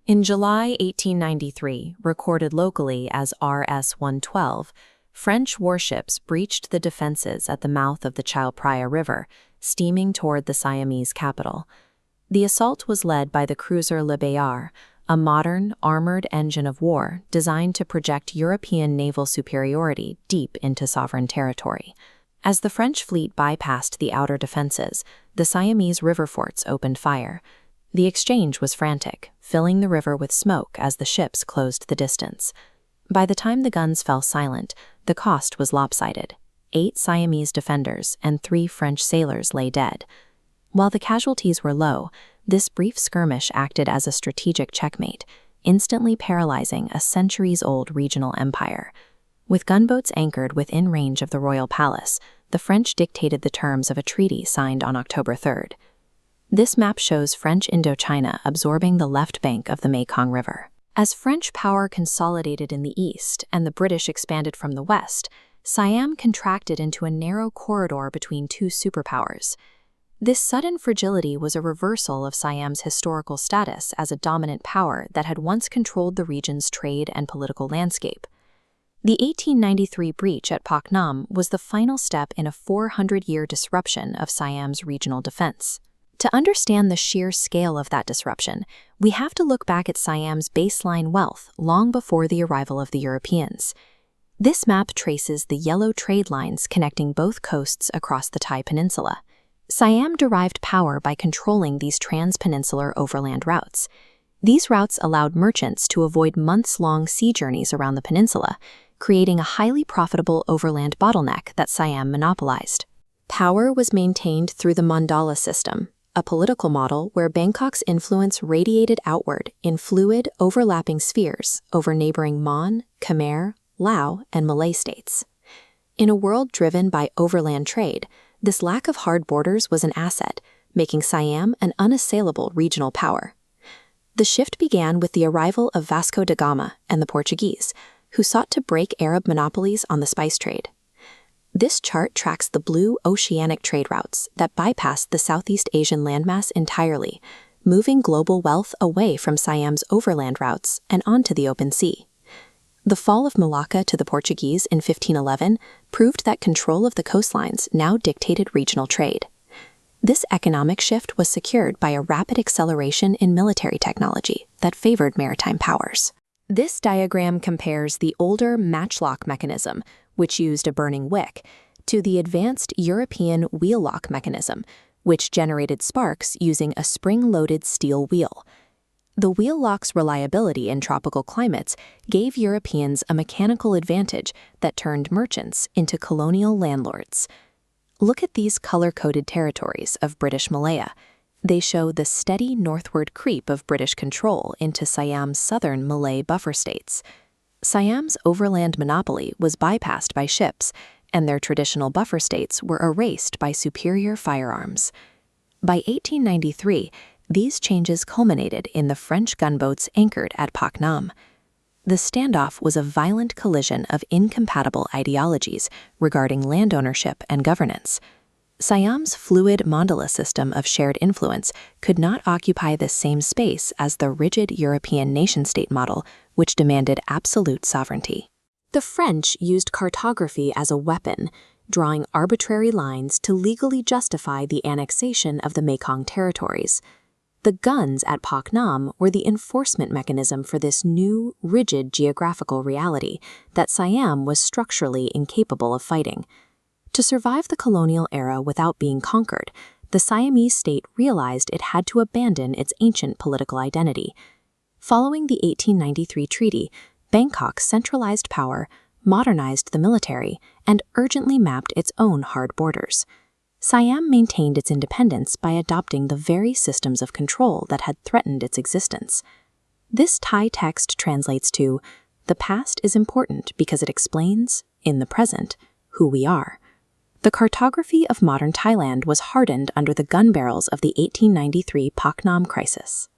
In July 1893, recorded locally as RS-112, French warships breached the defenses at the mouth of the Chao Phraya River, steaming toward the Siamese capital. The assault was led by the cruiser Le Bayard, a modern, armored engine of war designed to project European naval superiority deep into sovereign territory. As the French fleet bypassed the outer defenses, the Siamese river forts opened fire. The exchange was frantic, filling the river with smoke as the ships closed the distance. By the time the guns fell silent, the cost was lopsided. 8 Siamese defenders and 3 French sailors lay dead. While the casualties were low, this brief skirmish acted as a strategic checkmate, instantly paralyzing a centuries-old regional empire. With gunboats anchored within range of the royal palace, the French dictated the terms of a treaty signed on October 3rd. This map shows French Indochina absorbing the left bank of the Mekong River. As French power consolidated in the east and the British expanded from the west, Siam contracted into a narrow corridor between two superpowers. This sudden fragility was a reversal of Siam's historical status as a dominant power that had once controlled the region's trade and political landscape. The 1893 breach at Pak Nam was the final step in a 400-year disruption of Siam's regional defense. To understand the sheer scale of that disruption, we have to look back at Siam's baseline wealth long before the arrival of the Europeans. This map traces the yellow trade lines connecting both coasts across the Thai peninsula. Siam derived power by controlling these trans-peninsular overland routes. These routes allowed merchants to avoid months-long sea journeys around the peninsula, creating a highly profitable overland bottleneck that Siam monopolized. Power was maintained through the mandala system, a political model where Bangkok's influence radiated outward in fluid, overlapping spheres over neighboring Mon, Khmer, Lao, and Malay states. In a world driven by overland trade, this lack of hard borders was an asset, making Siam an unassailable regional power. The shift began with the arrival of Vasco da Gama and the Portuguese, who sought to break Arab monopolies on the spice trade. This chart tracks the blue oceanic trade routes that bypassed the Southeast Asian landmass entirely, moving global wealth away from Siam's overland routes and onto the open sea. The fall of Malacca to the Portuguese in 1511 proved that control of the coastlines now dictated regional trade. This economic shift was secured by a rapid acceleration in military technology that favored maritime powers. This diagram compares the older matchlock mechanism, which used a burning wick, to the advanced European wheel lock mechanism, which generated sparks using a spring-loaded steel wheel. The wheel lock's reliability in tropical climates gave Europeans a mechanical advantage that turned merchants into colonial landlords. Look at these color-coded territories of British Malaya. They show the steady northward creep of British control into Siam's southern Malay buffer states. Siam's overland monopoly was bypassed by ships, and their traditional buffer states were erased by superior firearms. By 1893, these changes culminated in the French gunboats anchored at Pak Nam. The standoff was a violent collision of incompatible ideologies regarding land ownership and governance. Siam's fluid mandala system of shared influence could not occupy the same space as the rigid European nation-state model, which demanded absolute sovereignty. The French used cartography as a weapon, drawing arbitrary lines to legally justify the annexation of the Mekong territories. The guns at Pak Nam were the enforcement mechanism for this new, rigid geographical reality that Siam was structurally incapable of fighting. To survive the colonial era without being conquered, the Siamese state realized it had to abandon its ancient political identity. Following the 1893 treaty, Bangkok centralized power, modernized the military, and urgently mapped its own hard borders. Siam maintained its independence by adopting the very systems of control that had threatened its existence. This Thai text translates to, "The past is important because it explains, in the present, who we are." The cartography of modern Thailand was hardened under the gun barrels of the 1893 Pak Nam crisis.